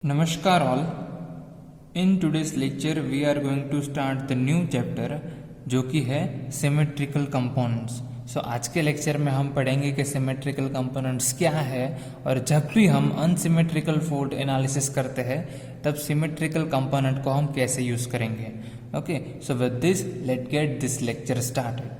Namaskar all. In today's lecture we are going to start the new chapter जो कि है symmetrical components. सो आज के लेक्चर में हम पढ़ेंगे कि सिमेट्रिकल कंपोनेंट्स क्या है और जब भी हम अनसिमेट्रिकल फोल्ड एनालिसिस करते हैं तब सिमेट्रिकल कंपोनेंट को हम कैसे यूज करेंगे. Okay, so with this let get this lecture started.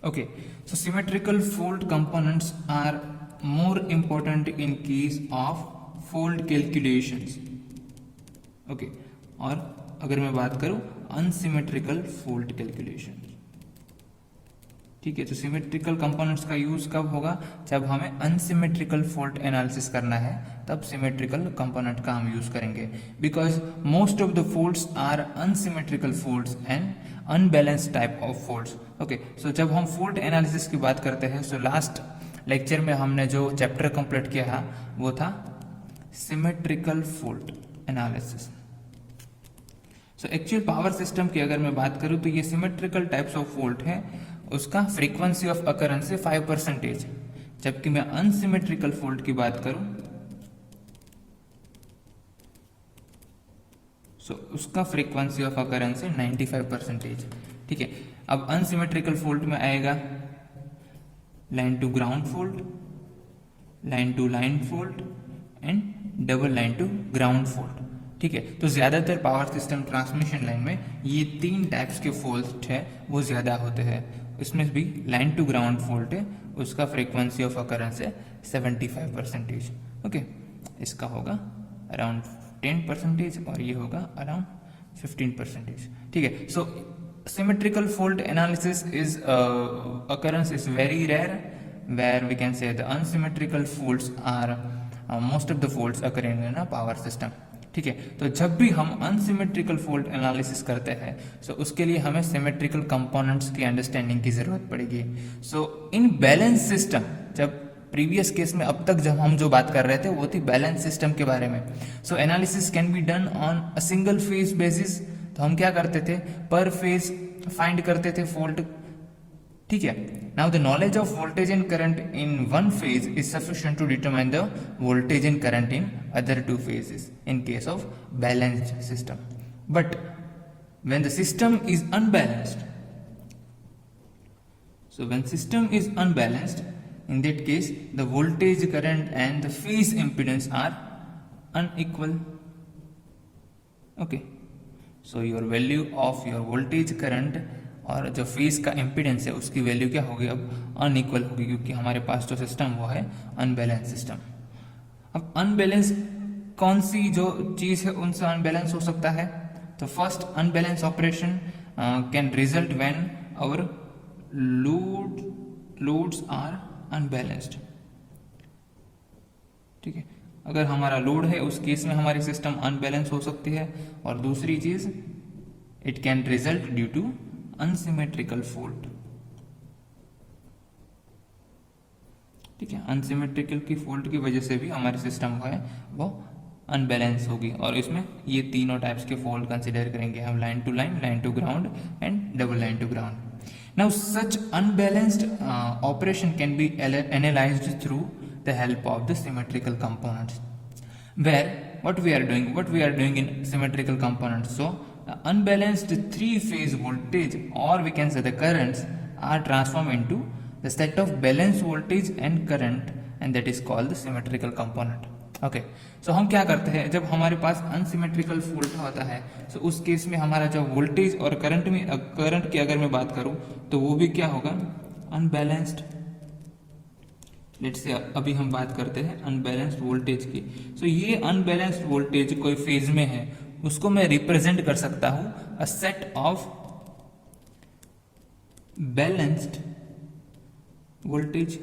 Okay, so symmetrical fold components are more important in case of fold calculations. Okay, और अगर मैं बात करूं unsymmetrical fold calculation, ठीक है. तो सिमेट्रिकल कंपोनेंट्स का यूज कब होगा? जब हमें अनसिमेट्रिकल फोल्ड एनालिसिस करना है तब सिमेट्रिकल कंपोनेंट का हम यूज करेंगे, because most of the folds are unsymmetrical folds and unbalanced type of folds. Okay, so जब हम फोल्ड एनालिसिस की बात करते हैं, सो लास्ट लेक्चर में हमने जो चैप्टर कंप्लीट किया था वो था symmetrical fold analysis. So actual power system की अगर मैं बात करूं तो ये सिमेट्रिकल टाइप्स ऑफ फोल्ड है, उसका फ्रीक्वेंसी ऑफ अकरेंस है 5%, जबकि मैं अनसिमेट्रिकल फोल्ड की बात करूं सो उसका फ्रीक्वेंसी ऑफ अकरेंस है 95%. ठीक है, अब अनसिमेट्रिकल फोल्ड में आएगा line to ground fault, line to line fault and double line to ground fault. ठीक है, तो ज्यादातर पावर सिस्टम ट्रांसमिशन लाइन में ये तीन टाइप्स के फोल्ड है वो ज्यादा होते हैं. इसमें भी लाइन टू ग्राउंड फोल्ड है, उसका फ्रीक्वेंसी ऑफ अकरेंस है 75%. ओके, इसका होगा अराउंड 10% और ये होगा अराउंड 15%. ठीक है, so symmetrical fold analysis is occurrence is very rare, where we can say the unsymmetrical folds are most of the folds occurring in a power system. ठीक है, तो जब भी हम अनसिमेट्रिकल फोल्ड एनालिसिस करते हैं सो उसके लिए हमें सिमेट्रिकल कंपोनेंट्स की अंडरस्टैंडिंग की जरूरत पड़ेगी. सो इन बैलेंस सिस्टम, जब प्रीवियस केस में अब तक जब हम जो बात कर रहे थे वो थी बैलेंस सिस्टम के बारे में. So analysis can be done on a single phase basis. तो हम क्या करते थे, पर फेज फाइंड करते थे फोल्ड. ठीक है, now the knowledge of voltage and current in one phase is sufficient to determine the voltage and current in other two phases in case of balanced system. But when the system is unbalanced, so when system is unbalanced, in that case the voltage, current and the phase impedance are unequal. Okay, so your value of your voltage, current और जो phase का impedance है उसकी value क्या होगी, अब unequal होगी, क्योंकि हमारे पास जो सिस्टम वो है अनबैलेंस सिस्टम. अब अनबैलेंस कौन सी जो चीज है उनसे अनबैलेंस हो सकता है? तो first unbalance operation can result when our loads are unbalanced. ठीक है, अगर हमारा लोड है उस केस में हमारी सिस्टम अनबैलेंस हो सकती है. और दूसरी चीज, it can result due to unsymmetrical fault. ठीक है, अनसिमेट्रिकल की फोल्ड की वजह से भी हमारी सिस्टम है वो अनबैलेंस होगी. और इसमें ये तीनों टाइप्स के फोल्ड कंसिडर करेंगे हम, line to line, line to ground and double line to ground. Now such unbalanced operation can be analyzed through the help of the symmetrical components, where what we are doing in symmetrical components. So unbalanced three phase voltage, or we can say the currents, are transformed into the set of balanced voltage and current, and that is called the symmetrical component. Okay, so हम क्या करते हैं, जब हमारे पास unsymmetrical fold होता है तो उस केस में हमारा जो वोल्टेज और करंट की अगर मैं बात करूं तो वो भी क्या होगा, अनबैलेंस्ड. लेट्स से अभी हम बात करते हैं अनबैलेंस्ड वोल्टेज की. सो ये अनबैलेंस्ड वोल्टेज कोई फेज में है, उसको मैं रिप्रेजेंट कर सकता हूं अ सेट ऑफ बैलेंस्ड वोल्टेज.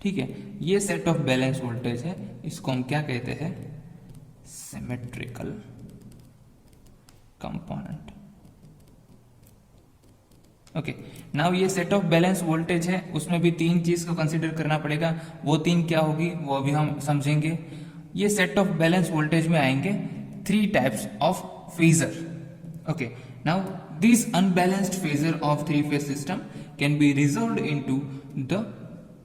ठीक है, ये सेट ऑफ बैलेंस वोल्टेज है, इसको हम क्या कहते हैं, सिमेट्रिकल कंपोनेंट. ओके, नाउ ये सेट ऑफ बैलेंस वोल्टेज है, उसमें भी तीन चीज को कंसीडर करना पड़ेगा. वो तीन क्या होगी वो अभी हम समझेंगे. ये सेट ऑफ बैलेंस वोल्टेज में आएंगे three types of phasor. Okay, now this unbalanced phasor of three phase system can be resolved into the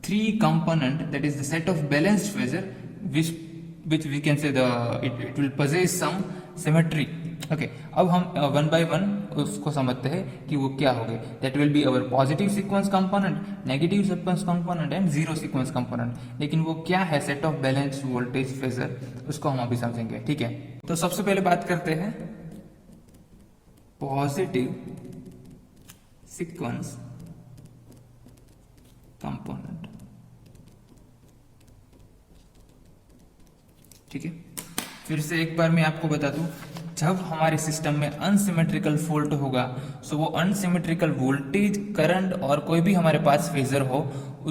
three component, that is the set of balanced phasor, which we can say it will possess some symmetry. Okay अब हम one by one उसको समझते हैं कि वो क्या हो गए. That will be our positive sequence component, negative sequence component and zero sequence component. लेकिन वो क्या है set of balance voltage phasor, उसको हम अभी समझेंगे. ठीक है, तो सबसे पहले बात करते हैं पॉजिटिव सीक्वेंस कंपोनेंट. ठीक है, फिर से एक बार मैं आपको बता दूं, जब हमारे सिस्टम में अनसिमेट्रिकल फॉल्ट होगा सो वो अनसिमेट्रिकल वोल्टेज, करंट और कोई भी हमारे पास फेजर हो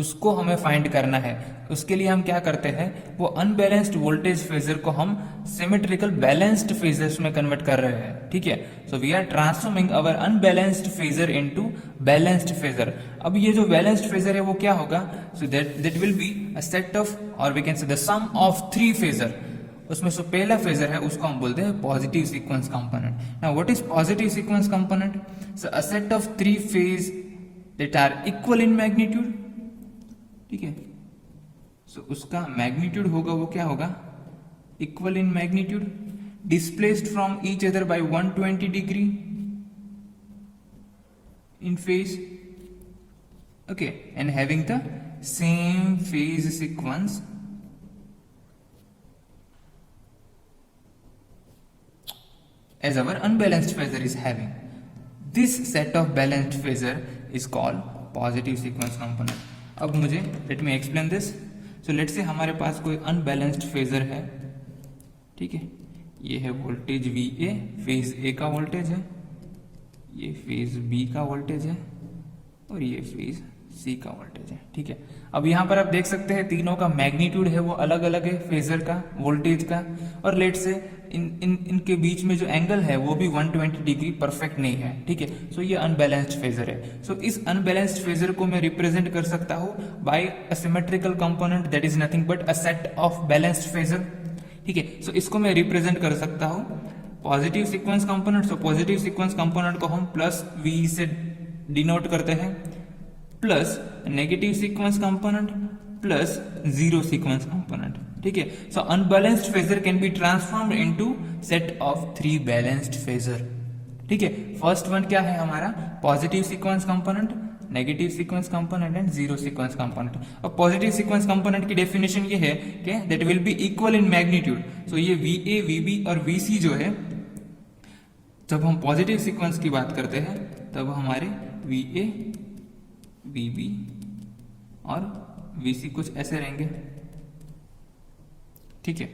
उसको हमें फाइंड करना है. उसके लिए हम क्या करते हैं, वो अनबैलेंस्ड वोल्टेज फेजर को हम सिमेट्रिकल बैलेंस्ड फेजर्स में कन्वर्ट कर रहे हैं. ठीक है, so we are transforming our unbalanced phasor into balanced phasor. अब ये जो बैलेंस्ड फेजर है वो क्या होगा, so that will be a set of, और we can say the sum of three phasor. उसमें जो पहला फेजर है उसको हम बोलते हैं positive sequence component. Now what is positive sequence component? So a set of three phase that are equal in magnitude. ठीक है, सो उसका मैग्नीट्यूड होगा वो क्या होगा, equal in magnitude, displaced from each other by 120 degree in phase. Okay, and having the same phase sequence as our unbalanced phasor is having. This set of balanced phasor is called positive sequence component. अब मुझे let me explain this. So let's say हमारे पास कोई unbalanced phasor है. ठीक है, ये है voltage VA, phase A का वोल्टेज है, ये फेज B का वोल्टेज है और ये फेज C का वोल्टेज है. ठीक है, अब यहाँ पर आप देख सकते हैं तीनों का मैग्नीट्यूड है वो अलग अलग है फेजर का, वोल्टेज का, और लेट से इनके बीच में जो एंगल है वो भी 120 डिग्री परफेक्ट नहीं है. ठीक है, सो ये अनबैलेंस्ड फेजर है. सो इस अनबैलेंस्ड फेजर को मैं रिप्रेजेंट कर सकता हूँ by a symmetrical component that is nothing but a set of balanced phasor. ठीक है, सो इसको मैं रिप्रेजेंट कर सकता हूँ positive sequence component. So positive sequence component को हम प्लस V से डिनोट करते हैं, plus negative sequence component plus zero sequence component. ठीक है, so unbalanced phasor can be transformed into set of three balanced phasor. ठीक है, फर्स्ट वन क्या है हमारा, positive sequence component, negative sequence component and zero sequence component. और positive sequence component की definition ये है कि that will be equal in magnitude. So ये VA, VB और VC जो है, जब हम पॉजिटिव सीक्वेंस की बात करते हैं तब हमारे VA, VB और VC कुछ ऐसे रहेंगे. ठीक है,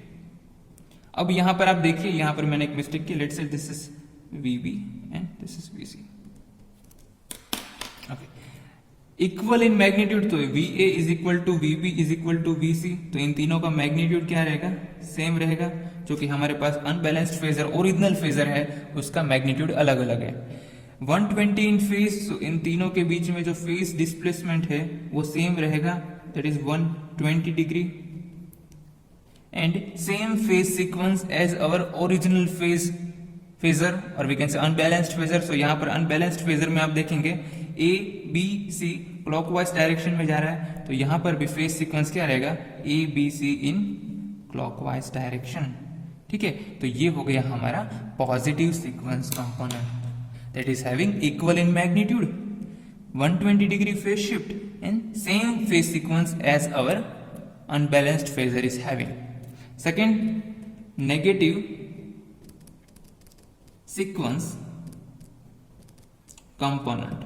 अब यहां पर आप देखिए, यहां पर मैंने एक मिस्टेक की. Let's say this is VB and this is VC. Okay, equal in magnitude, तो VA is equal to VB is equal to VC. तो इन तीनों का मैग्नीट्यूड क्या रहेगा, सेम रहेगा. जो कि हमारे पास अनबैलेंस्ड फेजर, ओरिजिनल फेजर है, उसका मैग्नीट्यूड अलग अलग है. 120 इन फेज, सो इन तीनों के बीच में जो फेज डिस्प्लेसमेंट है वो सेम रहेगा, that is 120 degree. And same phase sequence as our original phasor, और we can say unbalanced phasor. So यहाँ पर अनबैलेंस्ड फेजर में आप देखेंगे A, B, C clockwise direction में जा रहा है, तो यहाँ पर भी फेज सीक्वेंस क्या रहेगा, A, B, C in clockwise direction. ठीक है, तो ये हो गया हमारा positive sequence component that is having equal in magnitude, 120 degree phase shift and same phase sequence as our unbalanced phasor is having. Second, negative sequence component.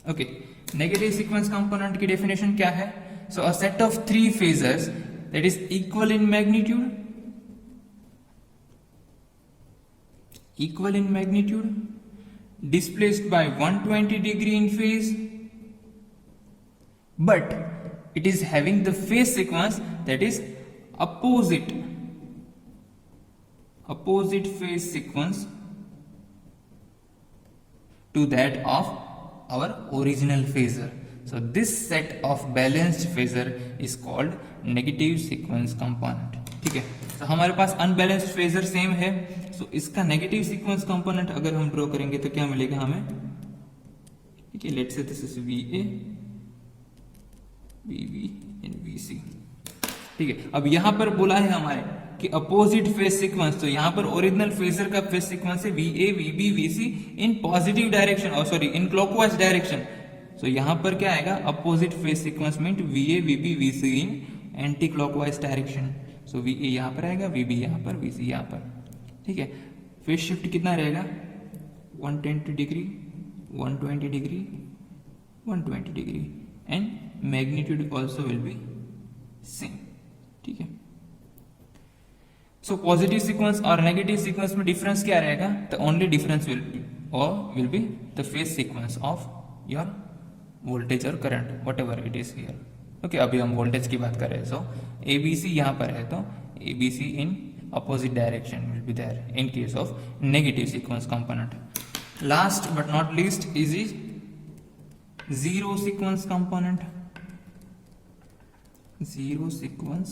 Okay, negative sequence component की definition क्या है? So a set of three phasors that is equal in magnitude, displaced by 120 degree in phase, but it is having the phase sequence that is opposite phase sequence to that of our original phasor. So this set of balanced phasor is called negative sequence component. ठीक है, तो हमारे पास unbalanced phasor same है, सो इसका negative sequence component अगर हम draw करेंगे तो क्या मिलेगा हमें, ठीक है, let's say this is VA, VB and VC। ठीक है, अब यहां पर बोला है हमारे कि अपोजिट फेज सीक्वेंस, तो यहां पर ओरिजिनल फेजर का फेज सीक्वेंस है VA, VB, VC in positive direction, और सॉरी इन क्लॉकवाइज डायरेक्शन। तो यहां पर क्या आएगा, opposite phase sequence mean VA, VB, VC इन एंटी क्लॉकवाइज डायरेक्शन। सो VA यहां पर आएगा, VB यहां पर, VC यहां पर। ठीक है, फेज शिफ्ट कितना रहेगा, 110 degree, 120 degree, 120 degree, and magnitude also will be same. ठीक है, सो पॉजिटिव सीक्वेंस और नेगेटिव सीक्वेंस में डिफरेंस क्या रहेगा, the only difference will be the phase sequence of your voltage और current, whatever it is here. Okay, अभी हम voltage की बात कर रहे हैं। सो ABC यहां पर है, तो ABC in opposite direction will be there in case of negative sequence component. Last but not least is zero sequence component. Zero sequence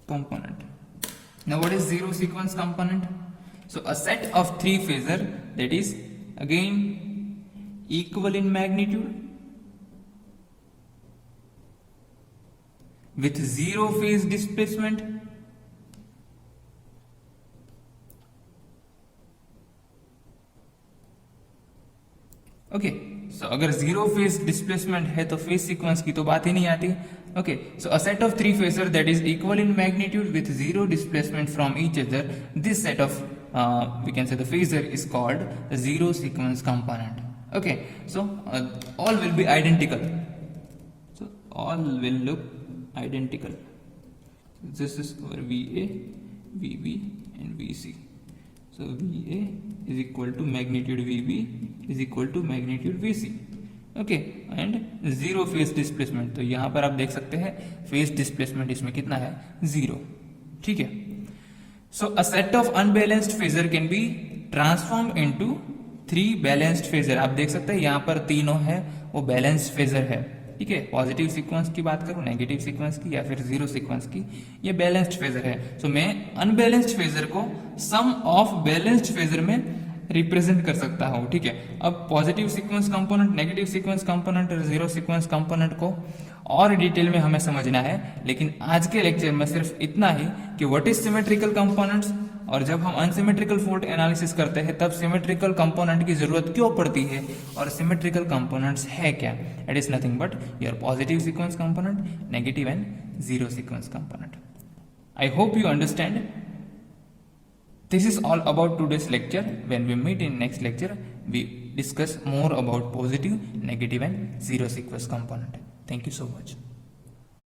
component. Now what is zero sequence component? So a set of three phasor that is again equal in magnitude with zero phase displacement okay. So अगर zero phase displacement है तो phase sequence की तो बात ही नहीं आती। Okay, so a set of three phasor that is equal in magnitude with zero displacement from each other, this set of we can say the phasor is called zero sequence component. Okay, so all will be identical, so all will look identical. This is our VA, VB and VC. So VA is equal to magnitude VB is equal to magnitude VC. Okay, and zero phase displacement, तो यहां पर आप देख सकते हैं phase displacement इसमें कितना है, 0। ठीक है, so a set of unbalanced phasor can be transformed into three balanced phasor। आप देख सकते हैं यहां पर तीनों है वो बैलेंस्ड फेजर है। ठीक है, पॉजिटिव सीक्वेंस की बात करूं, नेगेटिव सीक्वेंस की या फिर जीरो सीक्वेंस की, ये बैलेंस्ड फेजर है। सो मैं अनबैलेंस्ड फेजर को सम ऑफ बैलेंस्ड फेजर में रिप्रेजेंट कर सकता हूं। ठीक है, अब positive sequence component, negative sequence component और जीरो सीक्वेंस कंपोनेंट को और डिटेल में हमें समझना है, लेकिन आज के लेक्चर में सिर्फ इतना ही कि व्हाट इज सिमेट्रिकल कंपोनेंट्स, और जब हम अनसिमेट्रिकल फॉल्ट एनालिसिस करते हैं तब सिमेट्रिकल कंपोनेंट की जरूरत क्यों पड़ती है, और सिमेट्रिकल कंपोनेंट्स है क्या। It is nothing but your positive sequence component, negative and zero sequence component. I hope you understand. This is all about today's lecture. When we meet in next lecture, we discuss more about positive, negative and zero sequence component. Thank you so much.